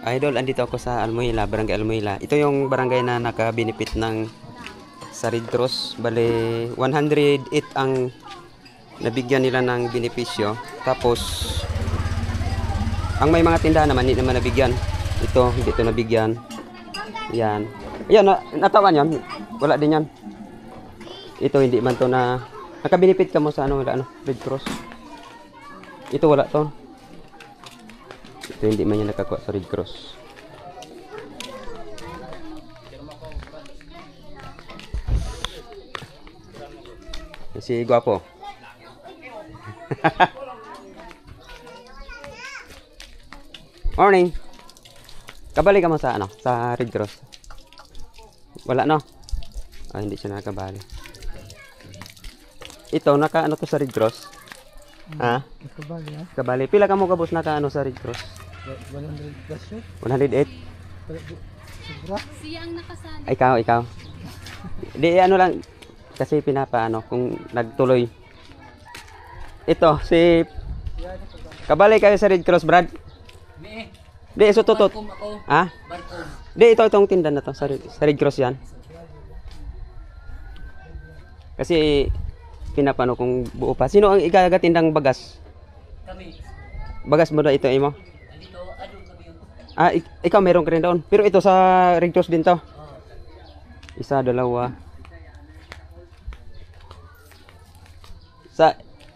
Idol, andito ako sa Almuila, Barangay Almuila. Ito yung barangay na naka-benefit ng sa Red Cross. Bale, 108 ang nabigyan nila ng benepisyo. Tapos, ang may mga tindahan naman, hindi naman nabigyan. Ito, hindi ito nabigyan. Yan. Ayan, natawan yan. Wala din yan. Ito, hindi man to na... Naka-benefit ka mo sa Red Cross. Ito, wala to. Ito hindi man yan nakakuha sa Red Cross. Si Guapo. Morning. Kabali ka mo sa sa Red Cross. Wala no? Ah, hindi siya nakabali. Ito naka to sa Red Cross. Ha? Kabali ha? Kabali. Pila ka mo kabos naka sa Red Cross? 100 plus yun? 108? Sobra? Siya ang nakasali. Ikaw. Di lang kasi kung nagtuloy. Ito si kabali kayo sa Red Cross, Brad? Di iso tutot. Ha? Di itong tinda na to sa Red Cross yan. Kasi pinapano kung buo pa. Sino ang igagatindang bagas? Kami. Bagas mo na ito imo? Dito, adun kami yun. Ah, ikaw meron ka rin doon. Pero ito sa Red Cross din to. Isa, dalawa.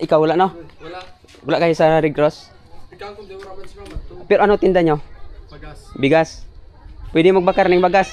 Ikaw wala no? Wala kayo sa Red Cross? Ikaw kung di mo raman si mama to. Pero ano tinda nyo? Bagas. Bigas. Pwede magbakar ng bagas.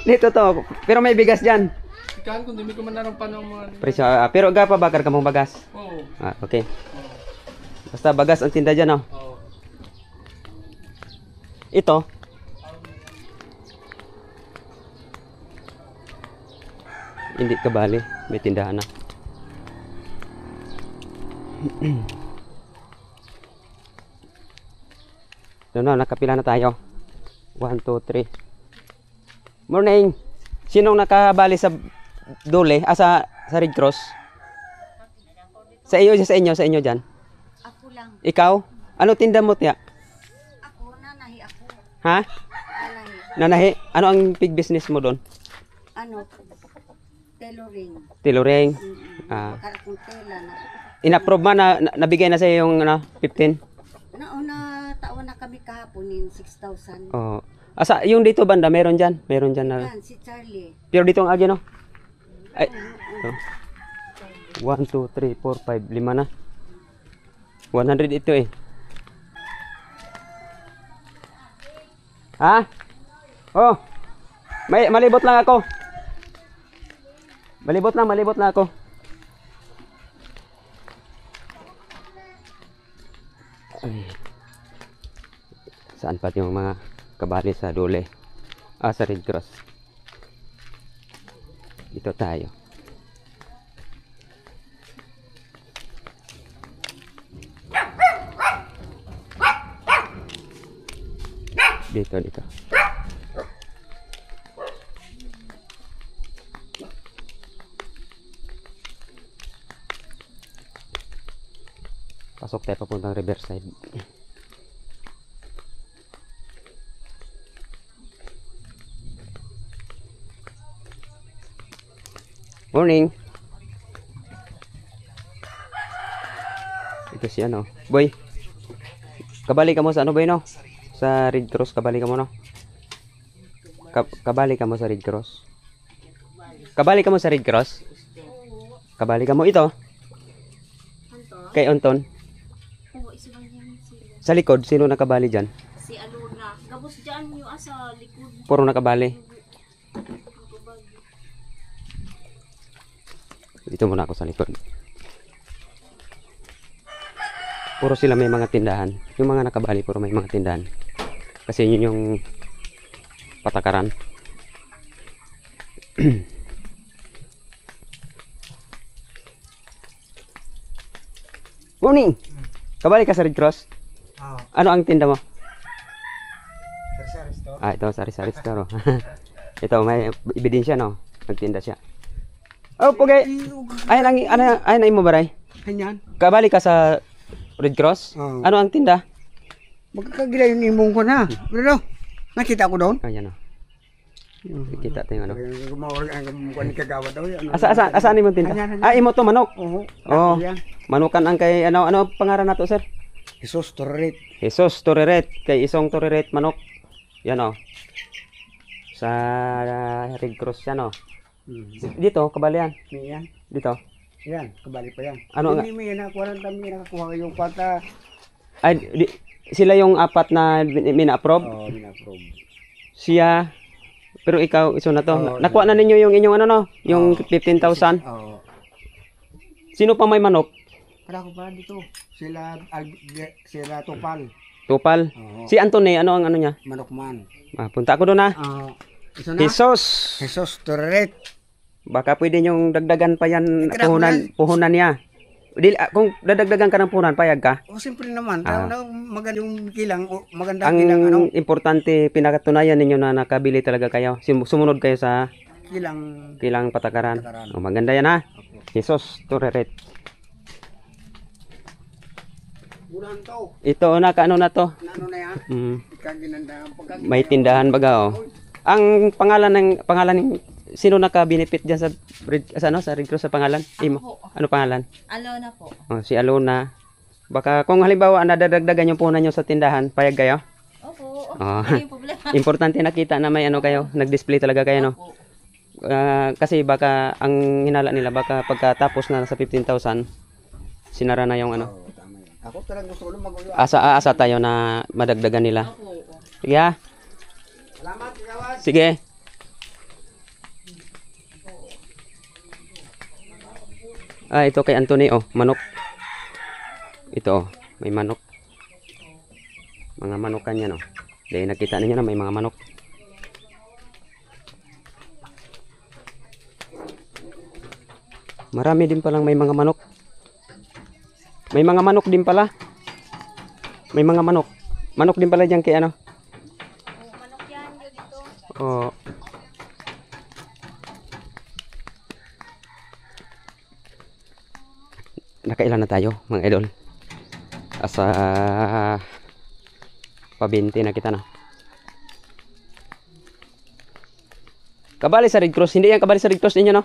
Dito to. Pero may bigas dyan. Ikaw kung di mo kumanarang pa ng mga... Presyo, pero gapa bakar ka mong bagas? Oo. Ah, okay. Basta bagas ang tinda dyan, no? Oo. Ito. Hindi ka bali. May tindahan na. Nakapila na tayo. 1, 2, 3. Morning. Sinong nakabali sa Dole? Sa Red Cross? Sa inyo dyan? Ako lang. Ikaw? Ano tinda mo tiya? Ako, nanahi ako. Ha? Nanahi. Nanahi? Ano ang big business mo doon? Ano? Tailoring. Tailoring. Ah. Akong tela na. In-approve man na nabigay na sa yung 15? Nauna taon na kami kahapon yung 6,000. Oh. Asa yung dito banda meron diyan na. Yan, si Charlie. Pero dito ang agyo no. Ay. Ito. 1 2 3 4 5 5 na. 100 ito eh. Ha? Oh. Malibot lang ako. Malibot na ako. Ay. Saan pa yung mga kabali sa Dole? Sa Red Cross. Dito tayo. Dito. Pasok tayo papuntang Riverside. Morning. Ito si Boy. Kabali ka mo sa boy no? Sa Red Cross kabali ka mo no? Kabali ka mo sa Red Cross. Kabali ka mo sa Red Cross? Kabali ka mo ito? Kay Onton. Sa likod, sino nakabali dyan? Si Aluna. Gabos dyan yung asa likod. Puro nakabali. Dito muna ako sa likod. Puro sila may mga tindahan. Yung mga nakabali, puro may mga tindahan. Kasi yun yung patakaran. Morning! Kabali ka sa Red Cross? Ano ang tinda mo? Sari-sari store. Ito, sari-sari store. Ito, may ebidensya, no? Nagtinda siya. Oh, pugay. Ay, imo baray. Kanyan? Kabali ka sa Red Cross? Oo. Ano ang tinda? Magkakagila yung imong ko na. Pero, nakita ko doon. Ayan o. Kita tayo ano. Gumawag ang mukha ni kagawad daw. Asaan mo tinda? Ayan. Ah, imo to manok. Oo. Oh. Yan. Manukan ang kay ano pangaran nato sir? Jesus Torret. Jesus Toreret kay Isong Toreret manok. Yan o. Sa Red Cross yan o. Dito kabali yan. Yan. Dito. Yan. Kabali pa yan. Ano nga? Hindi mo yan nakuha nakakuha yung kwata. Ay, sila yung apat na mina-approve. Oo, minaprove. Siya pero ikaw iso na to. Oo, Nakuha na ninyo yung inyong ano no, yung 15,000. Oo. Sino pa may manok? Para ko pa dito. Sila Tupal. Tupal. Oo. Si Anthony ano ang ano niya? Manokman. Ah, punta ako doon ha. Isa na. Jesus. Jesus Torret. Baka pwede niyong dagdagan pa yan Kailangan puhunan niya. Kung dadagdagan ka ng puhunan, payag ka. O siyempre naman. Ah. Maganda yung kilang. Maganda Ang kilang ano. importante, pinakatunayan ninyo na nakabili talaga kayo. Sumunod kayo sa kilang patakaran. O, maganda yan ha. Jesus Toreret. Bulan to. Ito na kaano na to. Ano na yan? Kaginanda. May tindahan baga oh. Ang pangalan ng sino naka-benefit diyan sa Red Cross sa pangalan? Imo. Ano pangalan? Alona po. Oh, si Alona. Baka kung halimbawa nadadagdagan yung puhunan nyo sa tindahan, payag kayo? Opo. Oh. Hindi yung problema. Importante nakita na may ano kayo, nag-display talaga kayo no. Opo. Kasi baka ang hinala nila baka pagkatapos na sa 15,000 sinara na yung ano. Tama yan. Ako talagang gusto ko lang mag-uwi. Asa tayo na madagdagan nila. Opo. Sige ha? Salamat, kagawad. Sige. Ito kay Anthony oh, manok. Ito oh, may manok. Mga manokan yan oh. Dahil nakita ninyo na may mga manok. Marami din palang may mga manok. May mga manok din pala. May mga manok. Manok din pala diyan kay ano. Manok yan dito. Oh. Nakailan na tayo mga idol? Asa pabinti na kita na. Kabali sa Red Cross. Hindi yan kabali sa Red Cross ninyo no?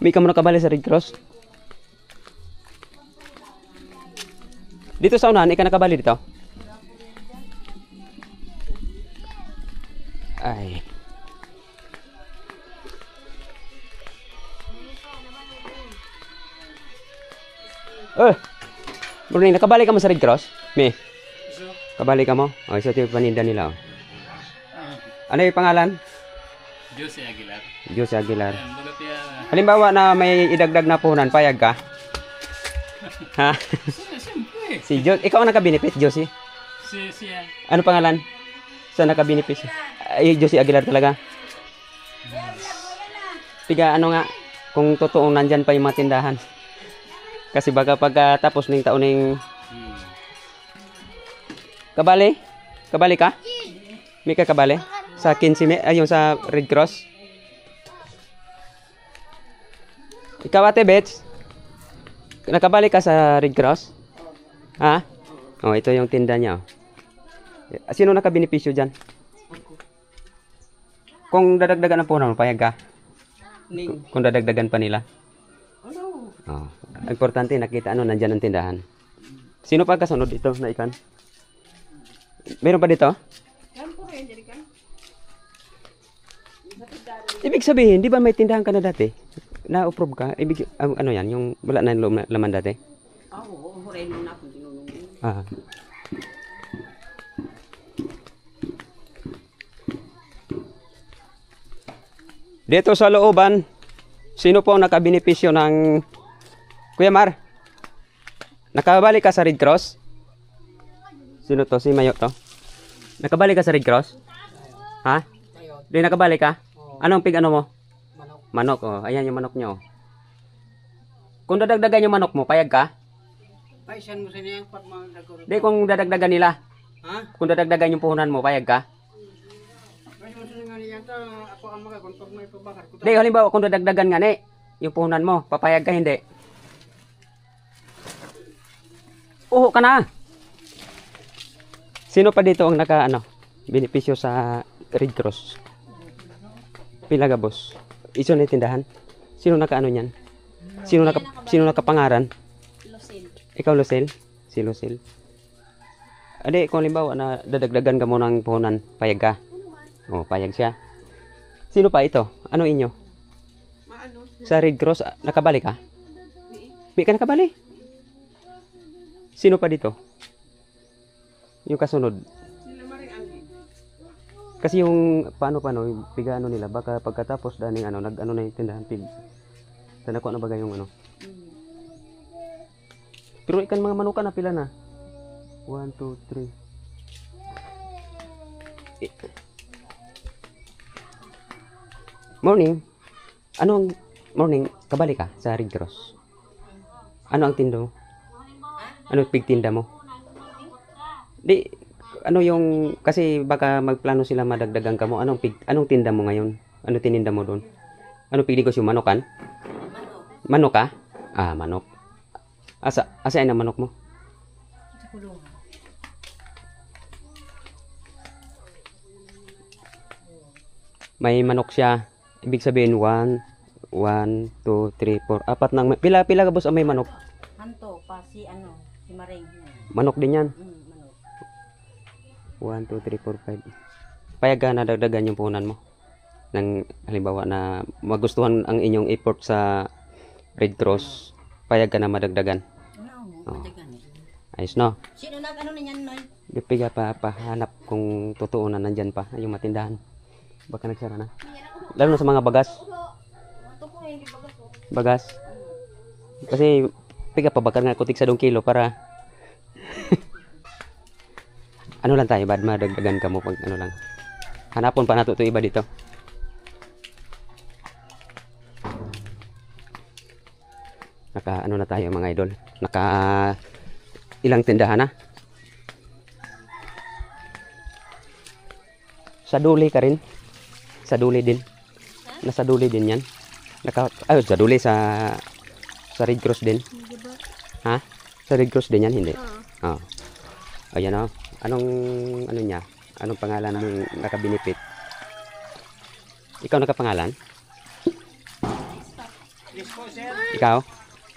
May ka muna kabali sa Red Cross. Dito sa unahan, ika nakabali dito? Ay. Morning, nakabali ka mo sa Red Cross? Me? Kabali ka mo? O, isa ito yung paninda nila. Oh. Ano yung pangalan? Jose Aguilar. Jose Aguilar. Yan, bagat yan. Halimbawa na may idagdag na puhunan, payag ka? Ha? Siyempre. Si Jose, ikaw ang naka-benefit, Jose? Siya. Ano pangalan? Sa naka-benefit? Ay, Jose Aguilar talaga. Tiga, ano nga, kung totoong nandyan pa yung mga tindahan. Kasi baka pagkatapos ng taon ng... Kabali? Kabali ka? May ka kabali? Sa 15, ay yung sa Red Cross? Ikaw ate, Bets? Nakabali ka sa Red Cross? Ha? Oh, ito yung tinda niya. Oh. Sino naka-benepisyo dyan? Kung dadagdagan ang puhunan, payag ka? Kung dadagdagan pa nila? Oh. Importante, nakita ano, nandyan ang tindahan. Sino pa kasunod dito na ikan? Meron pa dito? Ibig sabihin, di ba may tindahan ka na dati? Na-approve ka? Ibig, ano yan? Yung wala na yung laman dati? Oo, huray mo na kung tinulong. Ah. Dito sa looban, sino po ang nakabenepisyo ng... Kuya Mar? Nakabalik ka sa Red Cross? Sino to? Si Mayo to? Nakabalik ka sa Red Cross? Ha? Di nakabalik ka? Anong pig ano mo? Manok. Oh. Ayan yung manok nyo. Kung dadagdagan yung manok mo, payag ka? Ay, saan mo sa niya pag mga dagor? Di kung dadagdagan nila. Ha? Kung dadagdagan yung puhunan mo, payag ka? Ay, mo sa niya ta ako ang magkakon pag may pabakar ko. Di, halimbawa kung dadagdagan nga ni, yung puhunan mo, papayag ka hindi? Uho ka na. Sino pa dito ang naka ano, benepisyo sa Red Cross? Pila ka boss? Iso na yung tindahan? Sino naka ano niyan? Sino nakapangaran? Lucille. Ikaw Lucille? Si Lucille. Ade, kung halimbawa na dadagdagan ka mo ng puhunan, payag ka? Oh, payag siya. Sino pa ito? Ano inyo? Maano? Sa Red Cross, nakabali ka? Di ka nakabali? Sino pa dito? Yung kasunod. Sila maring Andy. Kasi yung paano yung piga ano nila, baka pagkatapos daning ano, nag-ano na yung tindahan pig. Tanda ko ano ba yung ano. Pero ikan mga manuka na pila na. 1, 2, 3. Morning. Anong morning? Kabali ka sa Red Cross? Ano ang tinda mo? Ano pigtinda mo? Di, ano yung, kasi baka magplano sila madagdagan ka mo. Anong tinda mo ngayon? Ano tininda mo doon? Ano pigligos yung manokan? Manok ka? Ah, manok. Asa ay na manok mo? Sa kulungan. May manok siya. Ibig sabihin 1, 2, 3, 4. Apat nang pila ka boss ang may manok. Hanto pa si Maring. Manok din yan. Manok. 1, 2, 3, 4, 5. Payag ka na dagdagan yung puhunan mo. Nang halimbawa na magustuhan ang inyong effort sa Red Cross, payag ka na madagdagan. Ano? Madagan eh. Ayos no? Sino nag-ano na yan, Noy? Piga pa pahanap kung totoo na nandyan pa yung matindahan. Baka nagsara na. Lalo na sa mga bagas. Bagas. Kasi piga pa bakar nga kutik sa 2 kilo para ano lang tayo, bad madagdagan ka mo pag ano lang. Hanapon pa nato ito iba dito. Naka ano na tayo mga idol. Naka ilang tindahan na. Sa Duli ka rin. Sa Duli din. Nasa Duli din yan. Sa Duli sa Red Cross din. Ha? Sa Red Cross din yan, hindi? Oo. Ayan o. Anong ano niya? Anong pangalan mong nakabenefit? Ikaw nakapangalan? Ikaw?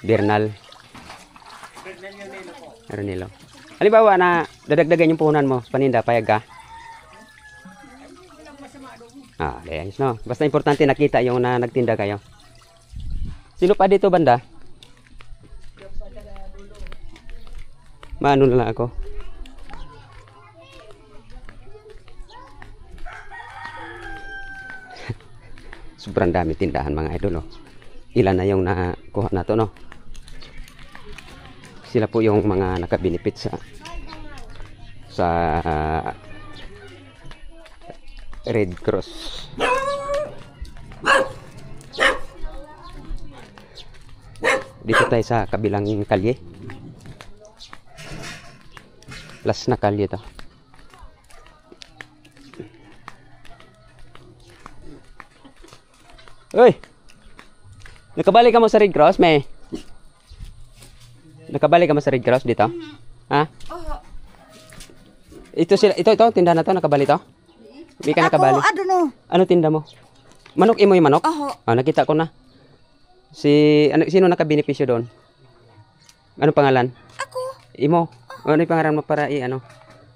Bernal. Ernilo. Halimbawa na dadagdagan yung puhunan mo sa paninda, payag ka? Ah, ayos no. Basta importante nakita yung na nagtinda kayo. Sino pa dito banda? Maano na lang ako. Sobrang dami tindahan mga idol, no? Ilan na yung nakuha na to, no? Sila po yung mga nakabenefit sa Red Cross. Dito tayo sa kabilang kalye. Last na kalye to. Uy! Nakabalik ka mo sa Red Cross, may? Nakabalik ka mo sa Red Cross dito? Ha? Ito tindahan na to, nakabali to? Hindi ka nakabali. Ako, no. Ano tinda mo? Manok, imo yung manok? Oho. Ah, nakita ko na. Sino nakabenepisyo doon? Ano pangalan? Ako. Imo. Ano yung pangalan mo para ano?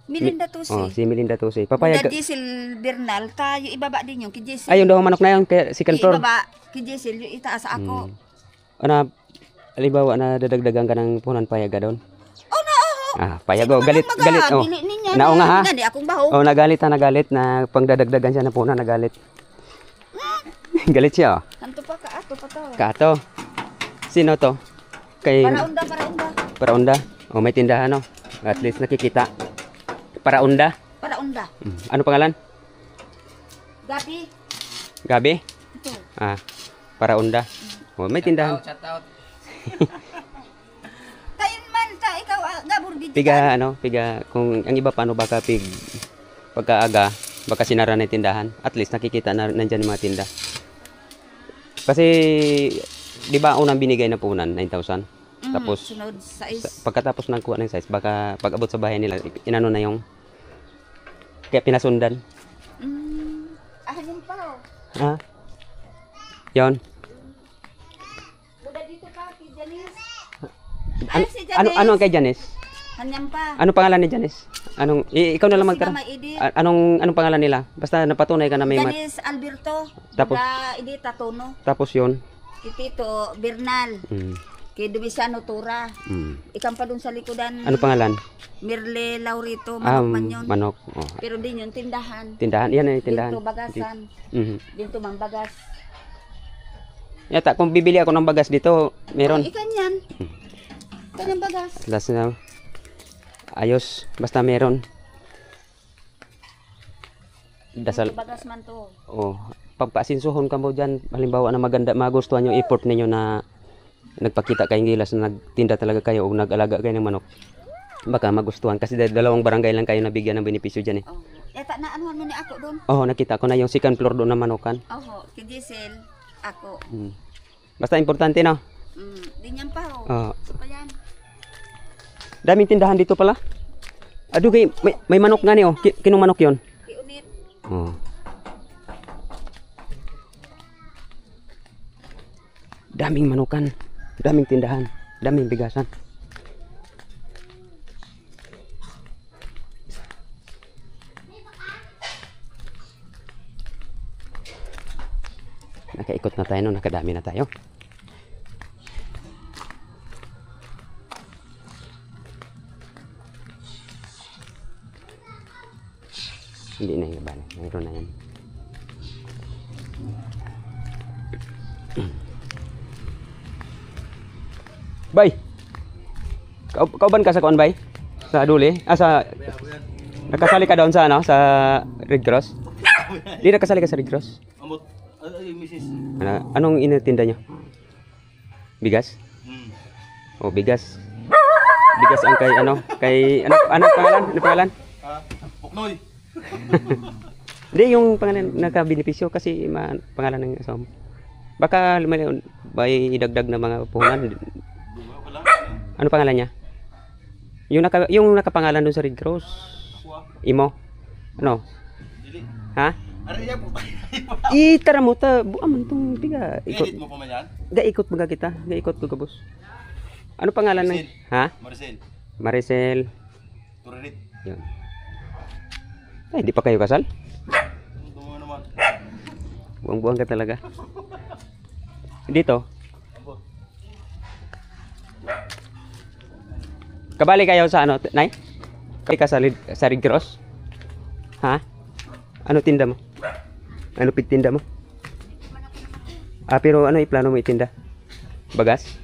Melinda Tusi. Oh, si Melinda Tusi. Papayag. Diesel Bernal, tayo ibaba din yung kay Diesel. Ayun daw ang manok na yun, kaya second floor. Ibaba kay Diesel, yung itaas ako. Ano, halimbawa na dadagdagan ka ng puhunan, payag ka doon? Oh, na Ah, payag o. Galit. Oh. Nao nga ha? Hindi akong baho. Oh, nagalit na pang dadagdagan siya ng puhunan, nagalit. Galit siya, oh. Kanto pa ka, ato pa to. Kato. Sino to? Kay Paraunda. Paraunda. Oh, may tindahan, no? At least nakikita. Paraunda. Paraunda. Ano pangalan? Gabi. Gabi? Ito. Ah, Paraunda. Oh, may tindahan. Shout out. Kayon man, ikaw, gabur di. Piga, kung ang iba paano baka pagkaaga, baka sinara na yung tindahan. At least nakikita na nandyan yung mga tinda. Kasi, di ba unang binigay na puhunan, 9,000? Tapos, sunod size. pagkatapos ng kuha ng size, baka pag abot sa bahay nila, inano na yung kaya pinasundan. Yun pa oh. Ha? Yon. Buda dito ka, kay Janice. Ano, si Janice. ano ang kay Janice? Hanyang pa. Anong pangalan ni Janice? Ikaw na lang Si magtara. Mama Edith. Anong pangalan nila? Basta napatunay ka na may Janice Alberto. Tapos? Buda Edith Tatono. tapos yon. Kay Tito Bernal. Mm. Kay Dumisano Tura. Mm. Ikan pa dun sa likodan. Ano pangalan? Mirle Laurito. Manok man yun. Manok. Oh. Pero din yun, tindahan. Tindahan. Yan ay tindahan. Dito bagasan. Mhm. Dito mang bagas. Yata, kung bibili ako ng bagas dito, meron. Ikan yan. Kanyang bagas. Last na. Ayos. Basta meron. Dasal. Dito bagas man to. Oh. Pagpaasinsuhon ka mo dyan, halimbawa na maganda, magustuhan yung effort ninyo na nagpakita kayong gilas na nagtinda talaga kayo o nag-alaga kayo ng manok. Baka magustuhan kasi dalawang barangay lang kayo nabigyan ng benepisyo dyan eh. Oh. Yata na anuhan mo ni ako doon. Oh, nakita ko na yung second floor doon na manukan. Oh, kay Giselle. Ako. Basta importante na. Di niyan pa oh. Oh. So pa yan. Daming tindahan dito pala. Adugay, may manok nga ni oh. Kinong manok yon? Kay Unit. Oh. Daming manukan, daming tindahan, daming bigasan. Nakaikot na tayo, no? Nakadami na tayo. Hindi na yung bala, mayroon na yan. Bay. Kauban ka sa kuan bay? Sa Duli? Sa nakasali ka doon sa ano, sa Red Cross? Di nakasali ka sa Red Cross? Amot, ay, misis. Anong initinda niyo? Bigas? Oh, bigas. Bigas ang kay ano, ano pangalan? Ano pangalan? Puknoy. Hindi yung pangalan naka-benepisyo kasi pangalan ng asawa mo. Baka may idagdag na mga puhunan. Ano pangalan niya? Yung nakapangalan doon sa Red Cross. Imo. Ano? Ha? Ariya po. Itara mo ta, buaman tong tiga. Edit mo pa man yan? Gaikot mga kita, gaikot ko kabus. Ano pangalan ng? Maricel. Ha? Maricel. Maricel. Turinit. Yun. Ay, di pa kayo kasal? Tumo naman. Buang-buang ka talaga. Dito. Kabali kayo sa ano, Nay? Kabali ka sa Red Cross? Ha? Ano tinda mo? Ano tinda mo? Pero ano iplano mo itinda? Bagas?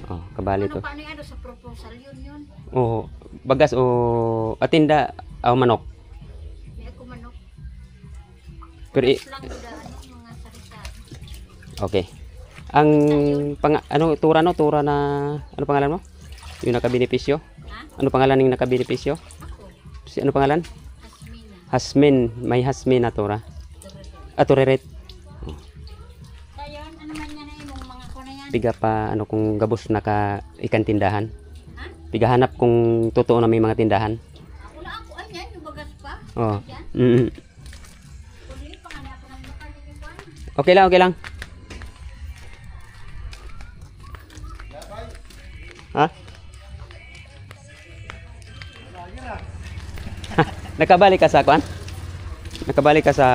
Oh, kabali to. Paano ano sa proposal yun? Oh, bagas o atinda o manok. May ako manok. Pero Lang buda mga sarita. okay. Ang tura na ano pangalan mo? Yung nakabenepisyo? Ano pangalan ng nakabenepisyo? Si ano pangalan? Hasmin. May Hasmin na tura. Tureret. Dayon, ano man yan yung mga ko na yan? Piga pa ano kung gabos naka ikan tindahan. Piga hanap kung totoo na may mga tindahan. Ako na ako, ayan, yung bagas pa. Oh. Ayan. Puli, panganay ako ng lokal yung kwan. Okay lang, okay lang. Ha? Nakabalik ka sa kwan? Nakabalik ka sa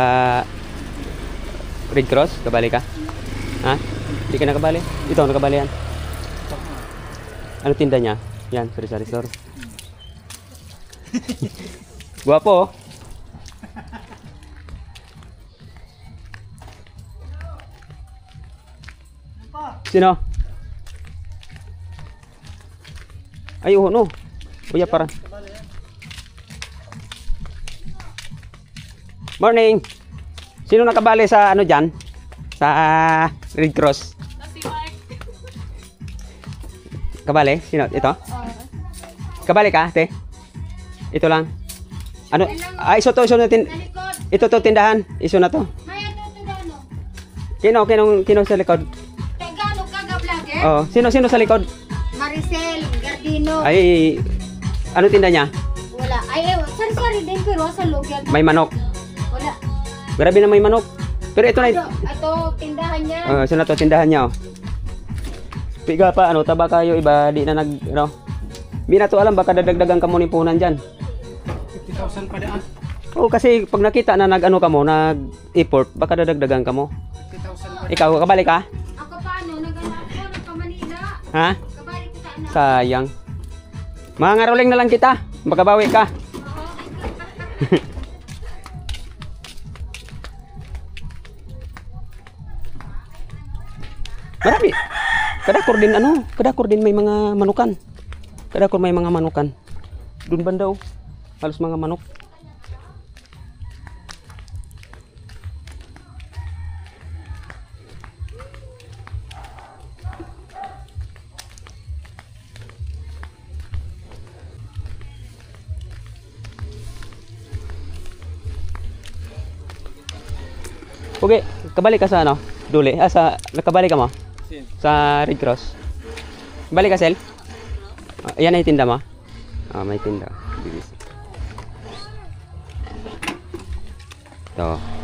Red Cross? Kabalik ka? Ha? Hindi ka nakabali? Ito, nakabali yan. Ano tinda niya? Yan, sorry. Guwapo oh. Sino? Ay, no. Uya para. Morning. Sino nakabali sa ano diyan? Sa Red Cross? Kabali? Sino? Ito? Kabali ka, te? Ito lang. Ano? Iso natin. Ito to tindahan. Iso na to. Maya to gano? Kino sa likod? Gano ka vlogger? Oh, sino sa likod? Maricel Gardino. Ay, ano tinda niya? Wala. Ay, Ay, sari-sari din pero sa loob yan. May manok. Wala. Grabe na may manok. Pero ito na. Ito, tindahan niya. Ito na to, tindahan niya. Oh. Piga pa, ano, taba kayo, iba, di na ano. Di na to alam, baka dadagdagan ka mo ni punan dyan. 50,000 pa daan. Oo, kasi pag nakita na nag-ano ka mo, nag-import, baka dadagdagan ka mo. 50,000 pa. Ikaw, kabalik ka? Ako paano? Nag-anak ko, nagka-Manila. Ha? Kabalik ko sa anak. Sayang. Mga ngaroling na lang kita. Magkabawi ka. Marami. Kadakor din may mga manukan. Kadakor may mga manukan. Doon banda oh. Halos mga manok. Okay, kabalik ka sa ano? Duli. Nakabalik ka mo? Sa Red Cross. Balik ka, Sel? Ayan ay tinda mo? May tinda. Ito.